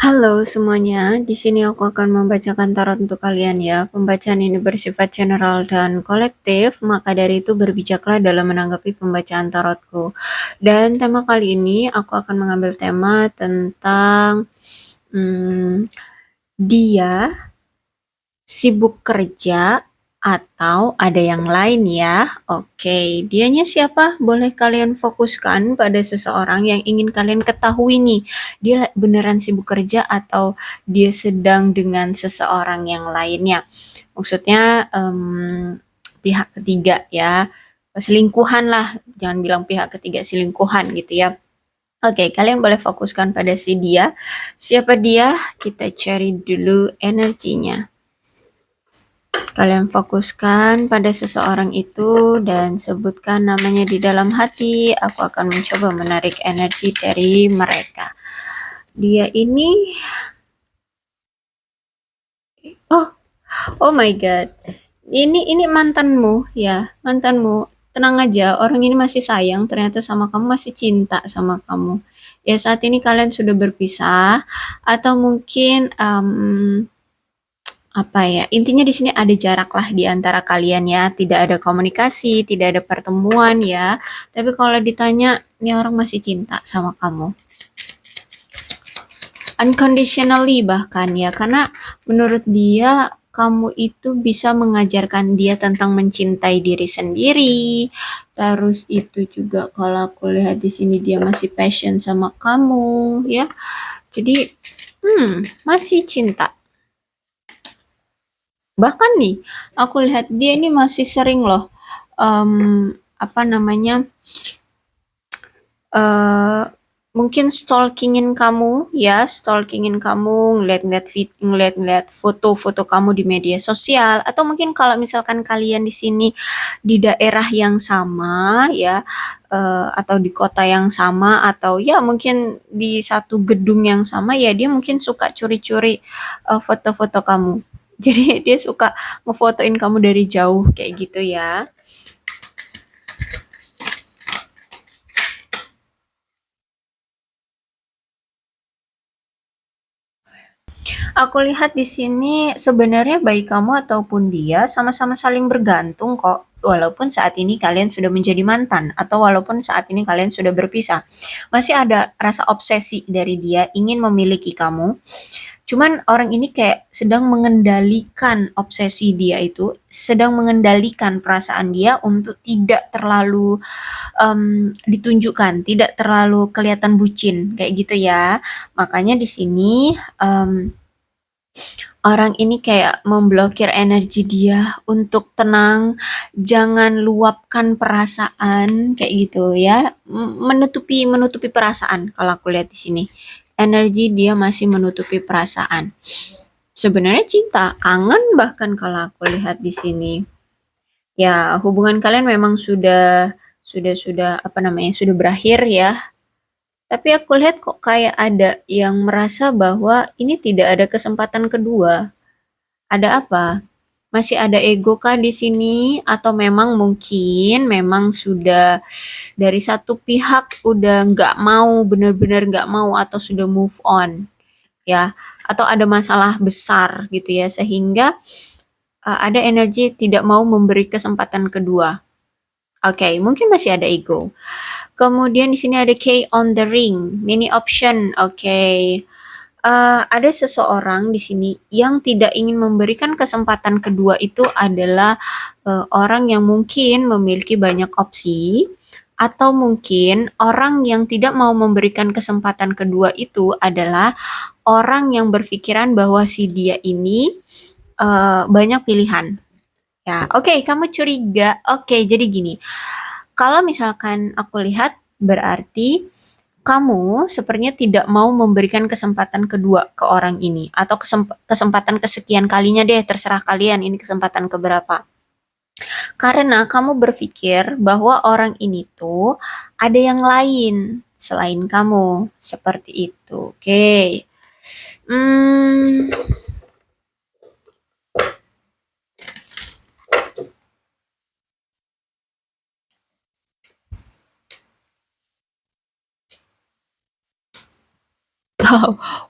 Halo semuanya, di sini aku akan membacakan tarot untuk kalian ya. Pembacaan ini bersifat general dan kolektif, maka dari itu berbijaklah dalam menanggapi pembacaan tarotku. Dan tema kali ini aku akan mengambil tema tentang hmm, dia sibuk kerja atau ada yang lain ya? Oke, dianya siapa? Boleh kalian fokuskan pada seseorang yang ingin kalian ketahui nih. Dia beneran sibuk kerja atau dia sedang dengan seseorang yang lainnya? Maksudnya pihak ketiga ya. Selingkuhan lah, jangan bilang pihak ketiga, selingkuhan gitu ya. Oke, kalian boleh fokuskan pada si dia. Siapa dia? Kita cari dulu energinya. Kalian fokuskan pada seseorang itu dan sebutkan namanya di dalam hati. Aku akan mencoba menarik energi dari mereka. Dia ini, oh, oh my God. Ini mantanmu ya, mantanmu. Tenang aja, orang ini masih sayang ternyata sama kamu, masih cinta sama kamu. Ya saat ini kalian sudah berpisah atau mungkin apa ya, intinya di sini ada jarak lah di antara kalian ya, tidak ada komunikasi, tidak ada pertemuan ya, tapi kalau ditanya ini orang masih cinta sama kamu unconditionally bahkan ya, karena menurut dia kamu itu bisa mengajarkan dia tentang mencintai diri sendiri. Terus itu juga kalau aku lihat di sini dia masih passion sama kamu ya, jadi masih cinta. Bahkan nih, aku lihat dia ini masih sering loh, apa namanya, eh mungkin stalkingin kamu ya, stalkingin kamu, ngeliat-ngeliat foto-foto kamu di media sosial, atau mungkin kalau misalkan kalian di sini di daerah yang sama ya, atau di kota yang sama, atau ya mungkin di satu gedung yang sama ya, dia mungkin suka curi-curi foto-foto kamu. Jadi dia suka ngefotoin kamu dari jauh kayak gitu ya. Aku lihat di sini sebenarnya baik kamu ataupun dia sama-sama saling bergantung kok. Walaupun saat ini kalian sudah menjadi mantan atau walaupun saat ini kalian sudah berpisah, masih ada rasa obsesi dari dia ingin memiliki kamu. Cuman orang ini kayak sedang mengendalikan obsesi dia itu, sedang mengendalikan perasaan dia untuk tidak terlalu ditunjukkan, tidak terlalu kelihatan bucin kayak gitu ya. Makanya di sini orang ini kayak memblokir energi dia untuk tenang, jangan luapkan perasaan kayak gitu ya. Menutupi menutupi perasaan kalau aku lihat di sini. Energi dia masih menutupi perasaan. Sebenarnya cinta, kangen bahkan kalau aku lihat di sini. Ya, hubungan kalian memang sudah apa namanya? Sudah berakhir ya. Tapi aku lihat kok kayak ada yang merasa bahwa ini tidak ada kesempatan kedua. Ada apa? Masih ada ego kah di sini atau memang mungkin memang sudah dari satu pihak udah nggak mau, benar-benar nggak mau atau sudah move on ya, atau ada masalah besar gitu ya sehingga ada energi tidak mau memberi kesempatan kedua. Oke, mungkin masih ada ego. Kemudian di sini ada K on the ring, mini option. Oke. Ada seseorang di sini yang tidak ingin memberikan kesempatan kedua itu adalah orang yang mungkin memiliki banyak opsi, atau mungkin orang yang tidak mau memberikan kesempatan kedua itu adalah orang yang berpikiran bahwa si dia ini banyak pilihan. Ya, oke, kamu curiga. Oke, jadi gini. Kalau misalkan aku lihat berarti kamu sepertinya tidak mau memberikan kesempatan kedua ke orang ini atau kesempatan kesekian kalinya deh, terserah kalian ini kesempatan keberapa. Karena kamu berpikir bahwa orang ini tuh ada yang lain selain kamu, seperti itu. Oke. Hmm,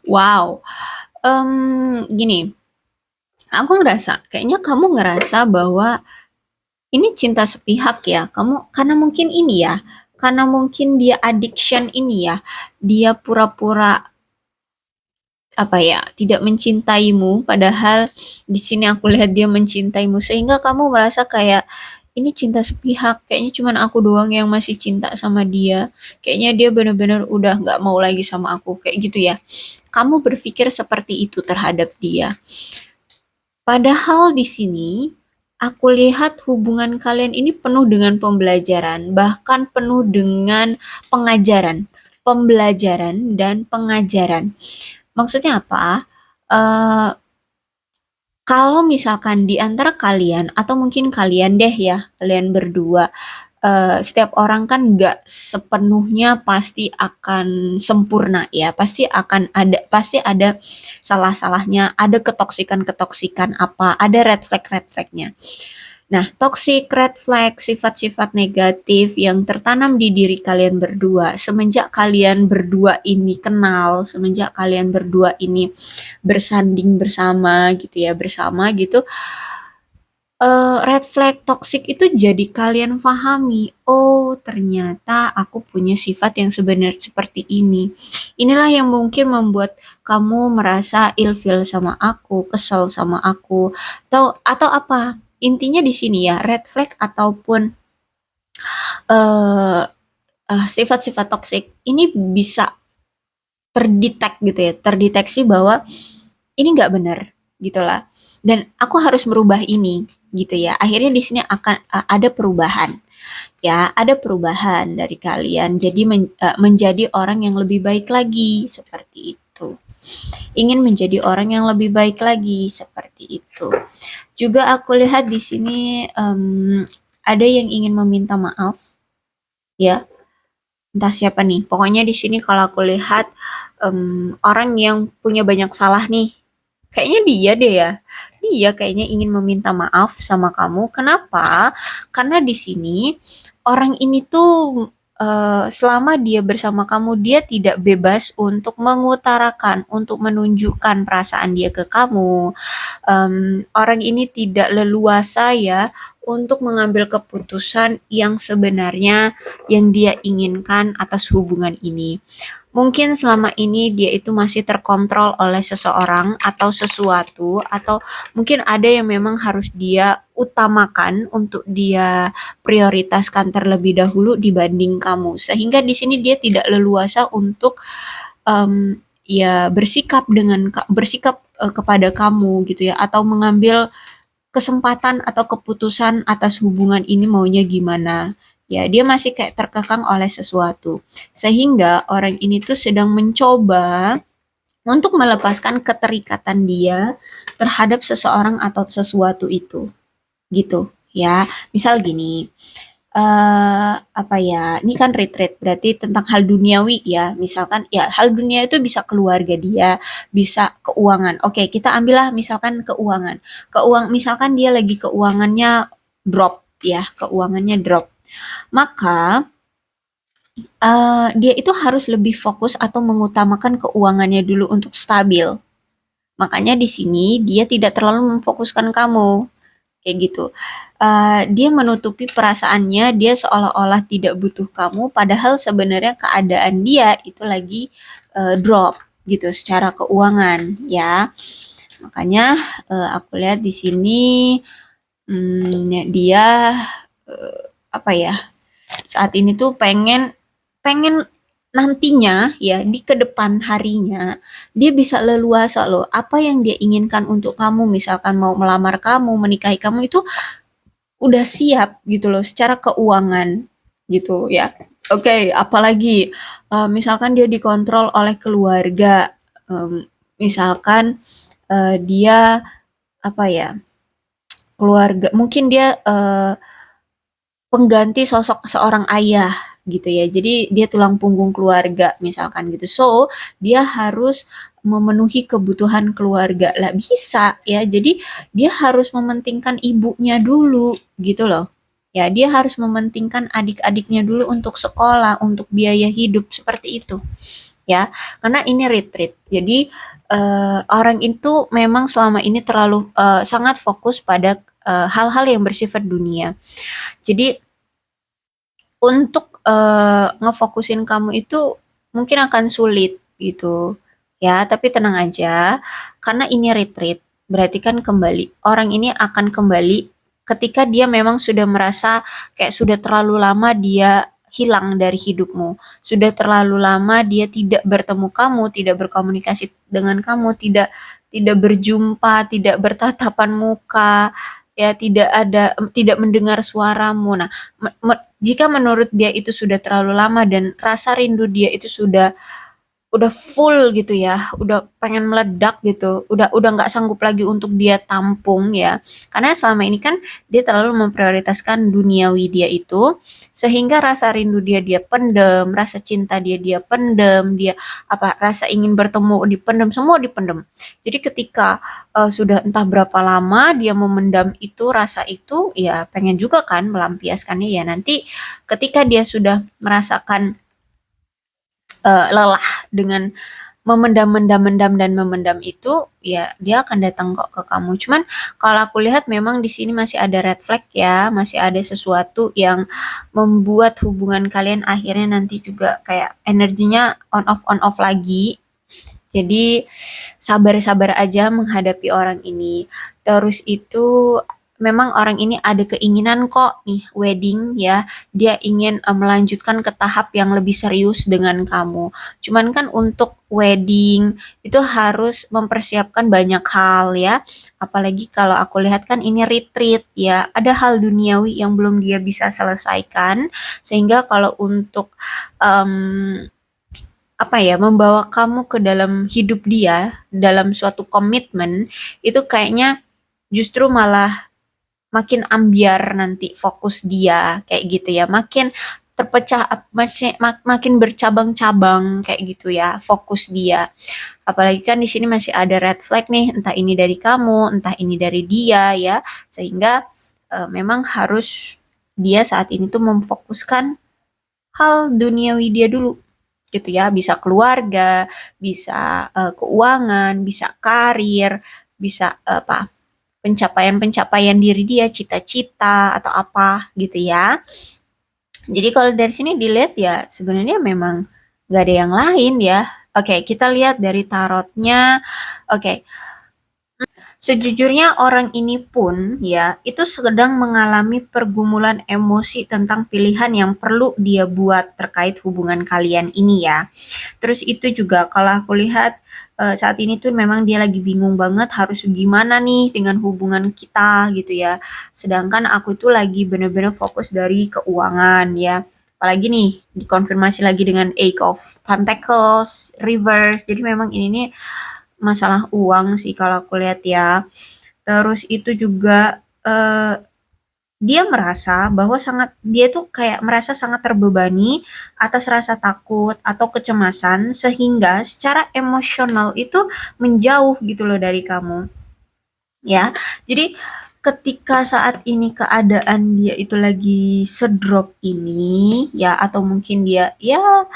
Wow, gini, aku ngerasa kayaknya kamu ngerasa bahwa ini cinta sepihak ya, kamu karena mungkin ini ya, karena mungkin dia addiction ini ya, dia pura-pura apa ya, tidak mencintaimu, padahal di sini aku lihat dia mencintaimu, sehingga kamu merasa kayak ini cinta sepihak, kayaknya cuman aku doang yang masih cinta sama dia, kayaknya dia bener-bener udah nggak mau lagi sama aku, kayak gitu ya. Kamu berpikir seperti itu terhadap dia. Padahal di sini aku lihat hubungan kalian ini penuh dengan pembelajaran, bahkan penuh dengan pengajaran, pembelajaran dan pengajaran. Maksudnya apa? Eh, Kalau misalkan di antara kalian atau mungkin kalian deh ya, kalian berdua, setiap orang kan nggak sepenuhnya pasti akan sempurna ya, pasti ada salah-salahnya, ada ketoksikan-ketoksikan apa, ada red flag-nya. Nah, toxic red flag, sifat-sifat negatif yang tertanam di diri kalian berdua semenjak kalian berdua ini kenal, semenjak kalian berdua ini bersanding bersama gitu ya, bersama gitu. Red flag toxic itu jadi kalian pahami, oh ternyata aku punya sifat yang sebenarnya seperti ini. Inilah yang mungkin membuat kamu merasa ilfeel sama aku, kesel sama aku, atau apa? Intinya di sini ya, red flag ataupun eh sifat-sifat toxic ini bisa gitu ya, terdeteksi bahwa ini nggak benar gitulah. Dan aku harus merubah ini gitu ya. Akhirnya di sini akan ada perubahan. Ya, ada perubahan dari kalian. Jadi menjadi orang yang lebih baik lagi seperti itu. Ingin menjadi orang yang lebih baik lagi seperti itu. Juga aku lihat di sini ada yang ingin meminta maaf ya. Entah siapa nih. Pokoknya di sini kalau aku lihat orang yang punya banyak salah nih. Kayaknya dia deh ya. Dia kayaknya ingin meminta maaf sama kamu. Kenapa? Karena di sini orang ini tuh selama dia bersama kamu, dia tidak bebas untuk mengutarakan, untuk menunjukkan perasaan dia ke kamu. Orang ini tidak leluasa ya untuk mengambil keputusan yang sebenarnya yang dia inginkan atas hubungan ini. Mungkin selama ini dia itu masih terkontrol oleh seseorang atau sesuatu, atau mungkin ada yang memang harus dia utamakan untuk dia prioritaskan terlebih dahulu dibanding kamu. Sehingga di sini dia tidak leluasa untuk ya bersikap kepada kamu gitu ya, atau mengambil kesempatan atau keputusan atas hubungan ini maunya gimana. Ya, dia masih kayak terkekang oleh sesuatu. Sehingga orang ini tuh sedang mencoba untuk melepaskan keterikatan dia terhadap seseorang atau sesuatu itu. Gitu, ya. Misal gini, apa ya, ini kan retreat berarti tentang hal duniawi ya, misalkan ya hal dunia itu bisa keluarga dia, bisa keuangan. Oke, kita ambillah misalkan keuangan. Misalkan dia lagi keuangannya drop ya, keuangannya drop. Maka dia itu harus lebih fokus atau mengutamakan keuangannya dulu untuk stabil. Makanya di sini dia tidak terlalu memfokuskan kamu kayak gitu. Dia menutupi perasaannya, dia seolah-olah tidak butuh kamu, padahal sebenarnya keadaan dia itu lagi drop gitu secara keuangan ya. Makanya aku lihat di sini dia apa ya, saat ini tuh pengen pengen nantinya ya di kedepan harinya dia bisa leluasa loh apa yang dia inginkan untuk kamu, misalkan mau melamar kamu, menikahi kamu itu udah siap gitu loh secara keuangan gitu ya. Oke, apalagi misalkan dia dikontrol oleh keluarga, misalkan dia apa ya, keluarga mungkin dia pengganti sosok seorang ayah gitu ya. Jadi dia tulang punggung keluarga misalkan gitu. So, dia harus memenuhi kebutuhan keluarga. Lah bisa ya. Jadi dia harus mementingkan ibunya dulu gitu loh. Ya, dia harus mementingkan adik-adiknya dulu untuk sekolah, untuk biaya hidup seperti itu. ya. Karena ini retreat. Jadi orang itu memang selama ini terlalu sangat fokus pada hal-hal yang bersifat dunia. Jadi untuk ngefokusin kamu itu mungkin akan sulit gitu. Ya, tapi tenang aja karena ini retreat, berarti kan kembali. Orang ini akan kembali ketika dia memang sudah merasa kayak sudah terlalu lama dia hilang dari hidupmu. Sudah terlalu lama dia tidak bertemu kamu, tidak berkomunikasi dengan kamu, tidak tidak berjumpa, tidak bertatapan muka, ya tidak mendengar suaramu. Nah, jika menurut dia itu sudah terlalu lama dan rasa rindu dia itu udah full gitu ya, udah pengen meledak gitu, udah nggak sanggup lagi untuk dia tampung ya. Karena selama ini kan dia terlalu memprioritaskan duniawi dia itu, sehingga rasa rindu dia pendem, rasa cinta dia pendem, dia apa rasa ingin bertemu dipendem, semua dipendem. Jadi ketika sudah entah berapa lama dia memendam itu rasa itu, ya pengen juga kan melampiaskannya ya nanti ketika dia sudah merasakan lelah dengan memendam dan memendam itu, ya dia akan datang kok ke kamu. Cuman kalau aku lihat memang di sini masih ada red flag ya, masih ada sesuatu yang membuat hubungan kalian akhirnya nanti juga kayak energinya on off lagi. Jadi sabar-sabar aja menghadapi orang ini. Terus itu memang orang ini ada keinginan kok nih wedding ya. Dia ingin melanjutkan ke tahap yang lebih serius dengan kamu. Cuman kan untuk wedding itu harus mempersiapkan banyak hal ya. Apalagi kalau aku lihat kan ini retreat ya. Ada hal duniawi yang belum dia bisa selesaikan. Sehingga kalau untuk em, apa ya, membawa kamu ke dalam hidup dia, dalam suatu komitmen, itu kayaknya justru malah makin ambiar nanti fokus dia, kayak gitu ya. Makin terpecah, makin bercabang-cabang kayak gitu ya, fokus dia. Apalagi kan di sini masih ada red flag nih, entah ini dari kamu, entah ini dari dia ya. Sehingga memang harus dia saat ini tuh memfokuskan hal duniawi dia dulu gitu ya, bisa keluarga, bisa keuangan, bisa karir, bisa apa pencapaian-pencapaian diri dia, cita-cita atau apa gitu ya. Jadi kalau dari sini dilihat ya sebenarnya memang nggak ada yang lain ya. Oke, kita lihat dari tarotnya. Oke, sejujurnya orang ini pun ya itu sedang mengalami pergumulan emosi tentang pilihan yang perlu dia buat terkait hubungan kalian ini ya. Terus itu juga kalau aku lihat saat ini tuh memang dia lagi bingung banget harus gimana nih dengan hubungan kita gitu ya. Sedangkan aku itu lagi bener-bener fokus dari keuangan ya. Apalagi nih dikonfirmasi lagi dengan Eight of Pentacles, Reverse. Jadi memang ini nih masalah uang sih kalau aku lihat ya. Terus itu juga dia merasa bahwa dia tuh kayak merasa sangat terbebani atas rasa takut atau kecemasan sehingga secara emosional itu menjauh gitu loh dari kamu. Ya. Jadi ketika saat ini keadaan dia itu lagi sedrop ini ya atau mungkin dia ya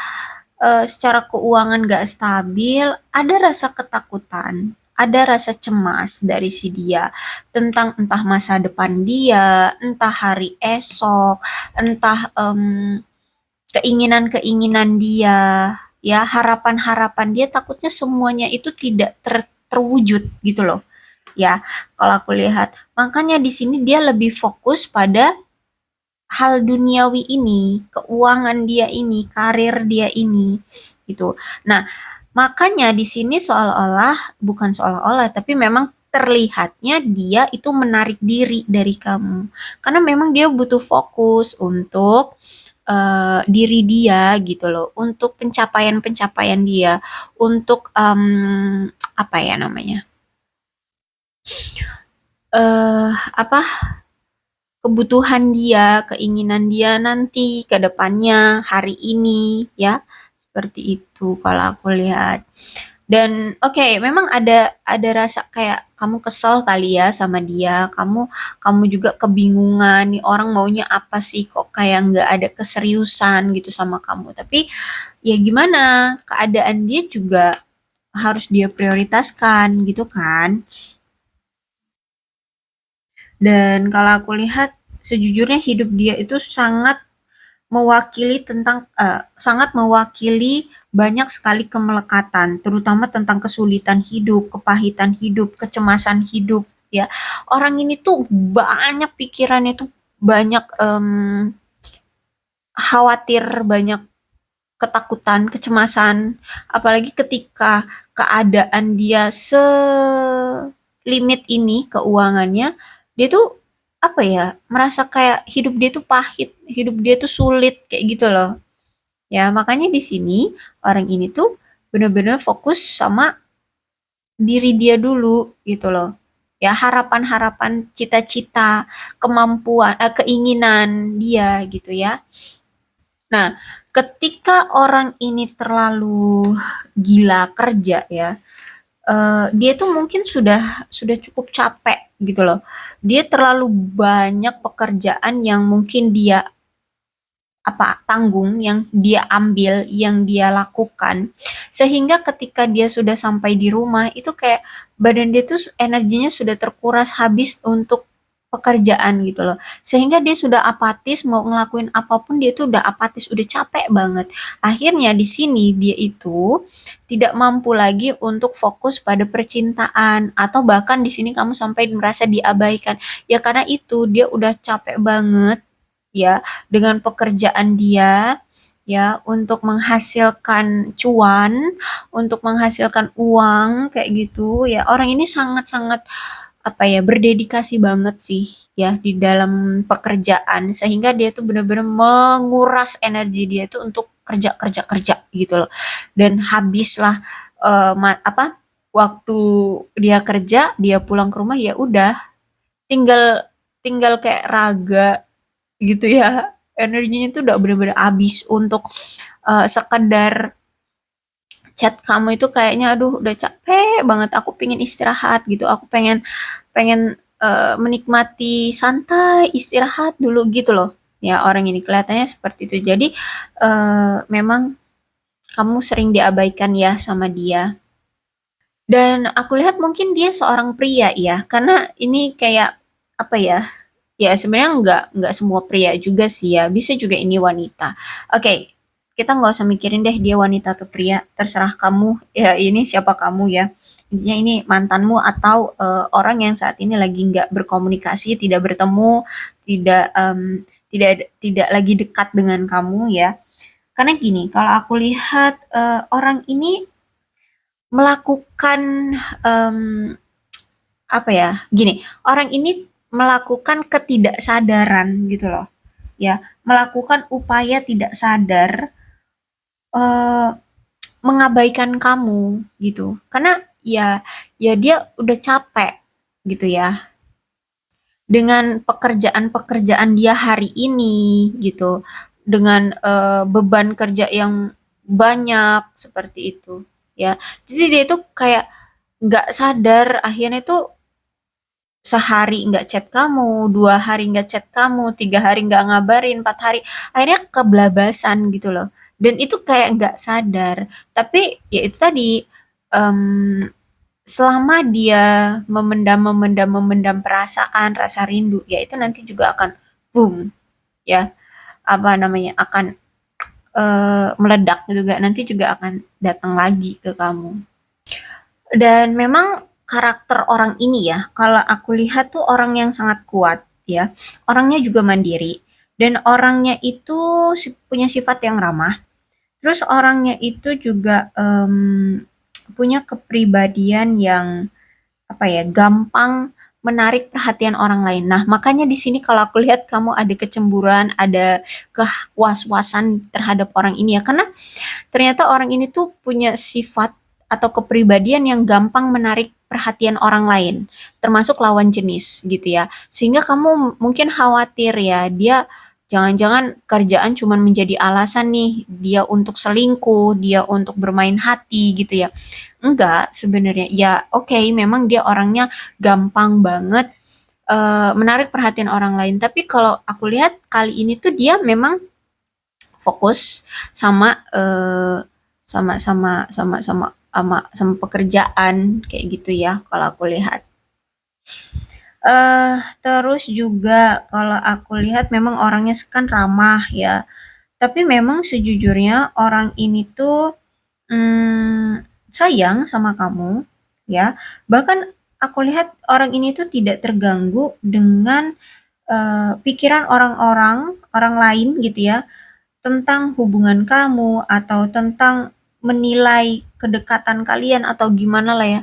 secara keuangan gak stabil, ada rasa ketakutan, ada rasa cemas dari si dia tentang entah masa depan dia, entah hari esok, entah keinginan-keinginan dia, ya harapan-harapan dia takutnya semuanya itu tidak terwujud gitu loh. Ya, kalau aku lihat, makanya di sini dia lebih fokus pada hal duniawi ini, keuangan dia ini, karir dia ini, gitu. Nah, makanya di sini bukan seolah-olah, tapi memang terlihatnya dia itu menarik diri dari kamu. Karena memang dia butuh fokus untuk diri dia gitu loh, untuk pencapaian-pencapaian dia, untuk apa ya namanya? Apa kebutuhan dia, keinginan dia nanti ke depannya, hari ini ya. Seperti itu kalau aku lihat. Dan oke, memang ada rasa kayak kamu kesel kali ya sama dia, kamu kamu juga kebingungan nih orang maunya apa sih kok kayak nggak ada keseriusan gitu sama kamu. Tapi ya gimana, keadaan dia juga harus dia prioritaskan gitu kan. Dan kalau aku lihat sejujurnya hidup dia itu sangat mewakili banyak sekali kemelekatan, terutama tentang kesulitan hidup, kepahitan hidup, kecemasan hidup, ya. Orang ini tuh banyak pikirannya tuh banyak khawatir, banyak ketakutan, kecemasan, apalagi ketika keadaan dia selimit ini keuangannya, dia tuh apa ya, merasa kayak hidup dia tuh pahit, hidup dia tuh sulit kayak gitu loh. Ya, makanya di sini orang ini tuh benar-benar fokus sama diri dia dulu gitu loh. Ya, harapan-harapan, cita-cita, keinginan dia gitu ya. Nah, ketika orang ini terlalu gila kerja ya, dia tuh mungkin sudah cukup capek gitu loh. Dia terlalu banyak pekerjaan yang mungkin dia tanggung, yang dia ambil, yang dia lakukan, sehingga ketika dia sudah sampai di rumah itu kayak badan dia tuh energinya sudah terkuras habis untuk pekerjaan gitu loh. Sehingga dia sudah apatis mau ngelakuin apapun dia tuh udah apatis, udah capek banget. Akhirnya di sini dia itu tidak mampu lagi untuk fokus pada percintaan atau bahkan di sini kamu sampai merasa diabaikan. Ya karena itu dia udah capek banget ya dengan pekerjaan dia ya untuk menghasilkan cuan, untuk menghasilkan uang kayak gitu ya. Orang ini sangat-sangat apa ya berdedikasi banget sih ya di dalam pekerjaan sehingga dia tuh benar-benar menguras energi dia tuh untuk kerja kerja kerja gitu loh. Dan habislah waktu dia kerja, dia pulang ke rumah ya udah tinggal tinggal kayak raga gitu ya. Energinya tuh udah bener-bener habis untuk sekedar chat kamu itu kayaknya aduh udah capek banget aku pengen istirahat gitu aku pengen pengen menikmati santai istirahat dulu gitu loh ya orang ini kelihatannya seperti itu jadi memang kamu sering diabaikan ya sama dia dan aku lihat mungkin dia seorang pria ya karena ini kayak apa ya. Ya, sebenarnya nggak semua pria juga sih ya, bisa juga ini wanita. Oke, kita nggak usah mikirin deh dia wanita atau pria, terserah kamu. Ya, ini siapa kamu ya. Intinya ini mantanmu atau orang yang saat ini lagi nggak berkomunikasi, tidak bertemu, tidak lagi dekat dengan kamu ya. Karena gini, kalau aku lihat orang ini melakukan em, apa ya? Gini, orang ini melakukan ketidaksadaran gitu loh. Ya, melakukan upaya tidak sadar eh, mengabaikan kamu gitu. Karena ya dia udah capek gitu ya dengan pekerjaan-pekerjaan dia hari ini gitu. Dengan beban kerja yang banyak seperti itu ya. Jadi dia itu kayak nggak sadar akhirnya tuh sehari nggak chat kamu, 2 hari nggak chat kamu, 3 hari nggak ngabarin, 4 hari, akhirnya keblabasan gitu loh. Dan itu kayak nggak sadar. Tapi ya itu tadi, em, selama dia memendam perasaan, rasa rindu, ya itu nanti juga akan boom, ya apa namanya akan meledak juga nanti juga akan datang lagi ke kamu. Dan memang karakter orang ini ya, kalau aku lihat tuh orang yang sangat kuat ya. Orangnya juga mandiri dan orangnya itu punya sifat yang ramah. Terus orangnya itu juga punya kepribadian yang apa ya, gampang menarik perhatian orang lain. Nah, makanya di sini kalau aku lihat kamu ada kecemburuan, ada kewas-wasan terhadap orang ini ya, karena ternyata orang ini tuh punya sifat atau kepribadian yang gampang menarik perhatian orang lain, termasuk lawan jenis gitu ya. Sehingga kamu mungkin khawatir ya, dia jangan-jangan kerjaan cuma menjadi alasan nih dia untuk selingkuh, dia untuk bermain hati gitu ya. Enggak sebenarnya. Ya oke, memang dia orangnya gampang banget menarik perhatian orang lain. Tapi kalau aku lihat kali ini tuh dia memang fokus sama sama pekerjaan kayak gitu ya kalau aku lihat. Terus juga kalau aku lihat memang orangnya kan ramah ya. Tapi memang sejujurnya orang ini tuh sayang sama kamu ya. Bahkan aku lihat orang ini tuh tidak terganggu dengan pikiran orang lain gitu ya, tentang hubungan kamu atau tentang menilai kedekatan kalian atau gimana lah ya.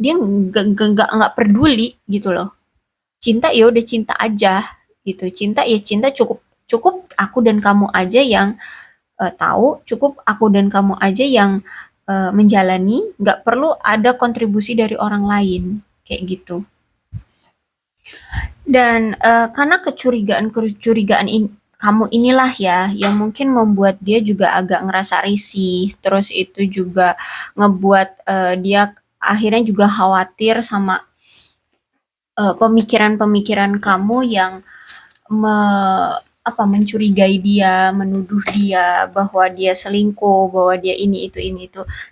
Dia nggak peduli gitu loh. Cinta ya udah cinta aja gitu. Cinta ya cinta, cukup cukup aku dan kamu aja yang tahu, cukup aku dan kamu aja yang menjalani, nggak perlu ada kontribusi dari orang lain kayak gitu. Dan karena kecurigaan kamu inilah ya yang mungkin membuat dia juga agak ngerasa risih, terus itu juga ngebuat dia akhirnya juga khawatir sama pemikiran-pemikiran kamu yang mencurigai dia, menuduh dia bahwa dia selingkuh, bahwa dia ini itu.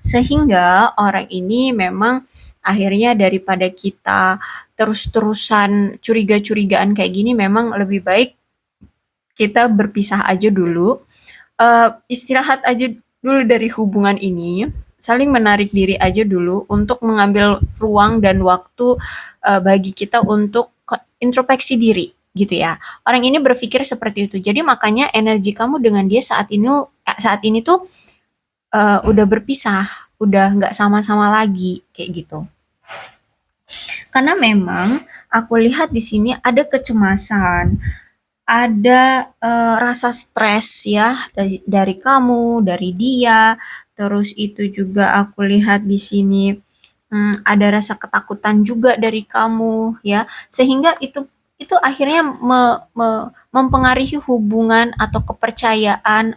Sehingga orang ini memang akhirnya daripada kita terus-terusan curiga-curigaan kayak gini, memang lebih baik kita berpisah aja dulu, istirahat aja dulu dari hubungan ini, saling menarik diri aja dulu untuk mengambil ruang dan waktu bagi kita untuk introspeksi diri gitu ya. Orang ini berpikir seperti itu. Jadi makanya energi kamu dengan dia saat ini tuh udah berpisah, udah nggak sama-sama lagi kayak gitu. Karena memang aku lihat di sini ada kecemasan, ada rasa stres ya dari kamu, dari dia. Terus itu juga aku lihat di sini ada rasa ketakutan juga dari kamu ya. Sehingga itu akhirnya mempengaruhi hubungan atau kepercayaan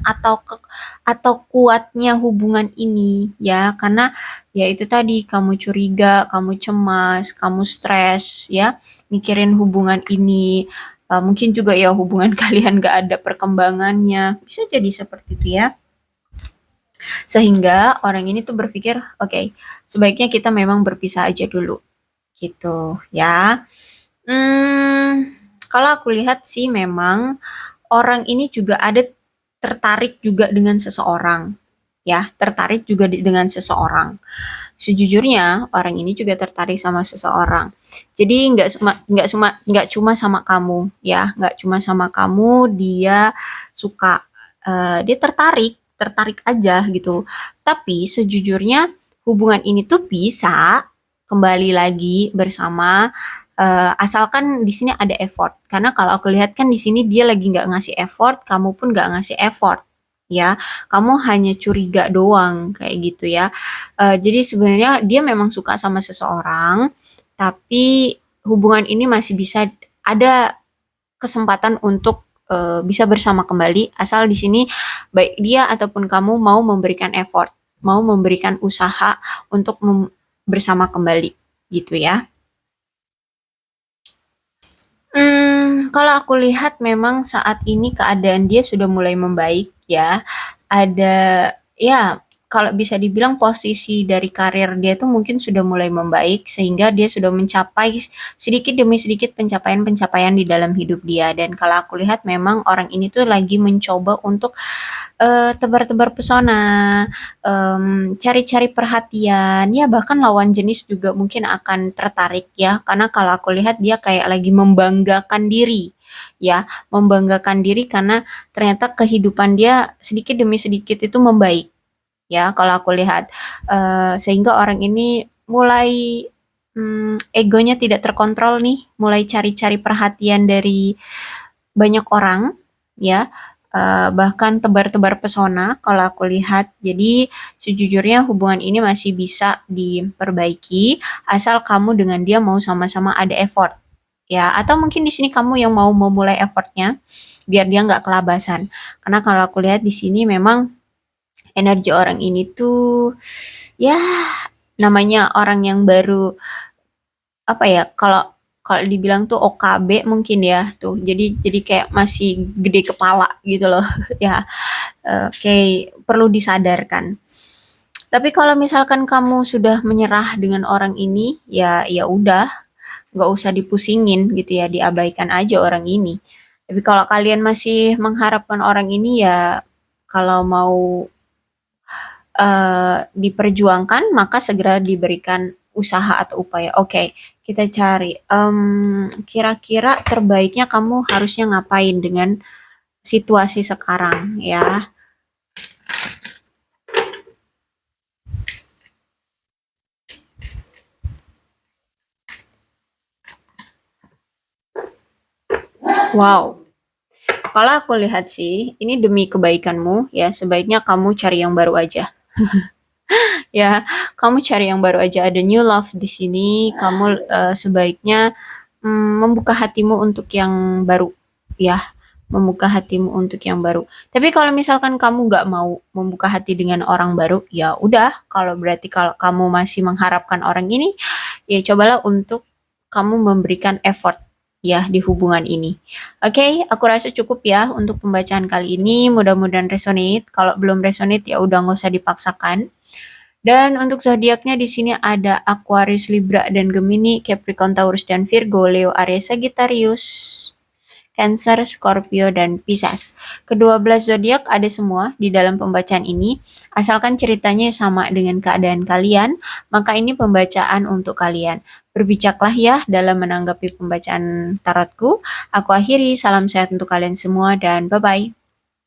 atau kuatnya hubungan ini ya. Karena ya itu tadi, kamu curiga, kamu cemas, kamu stres ya mikirin hubungan ini. Mungkin juga ya hubungan kalian gak ada perkembangannya, bisa jadi seperti itu ya. Sehingga orang ini tuh berpikir, oke, sebaiknya kita memang berpisah aja dulu, gitu ya. Kalau aku lihat sih memang orang ini juga ada tertarik juga dengan seseorang, ya, tertarik juga dengan seseorang. Sejujurnya orang ini juga tertarik sama seseorang. Jadi nggak cuma sama kamu ya, nggak cuma sama kamu dia suka, dia tertarik tertarik aja gitu. Tapi sejujurnya hubungan ini tuh bisa kembali lagi bersama, asalkan di sini ada effort. Karena kalau aku lihat kan di sini dia lagi nggak ngasih effort, kamu pun nggak ngasih effort ya. Kamu hanya curiga doang kayak gitu ya. Jadi sebenarnya dia memang suka sama seseorang, tapi hubungan ini masih bisa ada kesempatan untuk bisa bersama kembali, asal di sini baik dia ataupun kamu mau memberikan effort, mau memberikan usaha untuk bersama kembali gitu ya. Kalau aku lihat memang saat ini keadaan dia sudah mulai membaik ya. Ada ya kalau bisa dibilang posisi dari karir dia tuh mungkin sudah mulai membaik sehingga dia sudah mencapai sedikit demi sedikit pencapaian-pencapaian di dalam hidup dia. Dan kalau aku lihat memang orang ini tuh lagi mencoba untuk tebar-tebar pesona, cari-cari perhatian, ya bahkan lawan jenis juga mungkin akan tertarik ya, karena kalau aku lihat dia kayak lagi membanggakan diri, ya, membanggakan diri karena ternyata kehidupan dia sedikit demi sedikit itu membaik, ya, kalau aku lihat. Sehingga orang ini mulai egonya tidak terkontrol nih, mulai cari-cari perhatian dari banyak orang, ya, bahkan tebar-tebar pesona kalau aku lihat. Jadi sejujurnya hubungan ini masih bisa diperbaiki asal kamu dengan dia mau sama-sama ada effort ya, atau mungkin di sini kamu yang mau memulai effortnya biar dia nggak kelabasan. Karena kalau aku lihat di sini memang energi orang ini tuh ya namanya orang yang baru, apa ya, kalau kalau dibilang tuh OKB mungkin ya tuh, jadi kayak masih gede kepala gitu loh. Ya, kayak perlu disadarkan. Tapi kalau misalkan kamu sudah menyerah dengan orang ini, ya udah, nggak usah dipusingin gitu ya, diabaikan aja orang ini. Tapi kalau kalian masih mengharapkan orang ini, ya kalau mau diperjuangkan, maka segera diberikan usaha atau upaya. Oke, kita cari. Kira-kira terbaiknya kamu harusnya ngapain dengan situasi sekarang ya? Wow, kalau aku lihat sih, ini demi kebaikanmu ya, sebaiknya kamu cari yang baru aja. Ya, kamu cari yang baru aja. Ada new love di sini. Kamu sebaiknya membuka hatimu untuk yang baru, ya. Membuka hatimu untuk yang baru. Tapi kalau misalkan kamu nggak mau membuka hati dengan orang baru, ya udah. Kalau berarti kalau kamu masih mengharapkan orang ini, ya cobalah untuk kamu memberikan effort ya di hubungan ini. Oke, aku rasa cukup ya untuk pembacaan kali ini. Mudah-mudahan resonate. Kalau belum resonate ya udah nggak usah dipaksakan. Dan untuk zodiaknya di sini ada Aquarius, Libra, dan Gemini, Capricorn, Taurus, dan Virgo, Leo, Aries, Sagittarius, Cancer, Scorpio, dan Pisces. Kedua belas zodiak ada semua di dalam pembacaan ini. Asalkan ceritanya sama dengan keadaan kalian, maka ini pembacaan untuk kalian. Berbijaklah ya dalam menanggapi pembacaan tarotku. Aku akhiri, salam sehat untuk kalian semua dan bye-bye.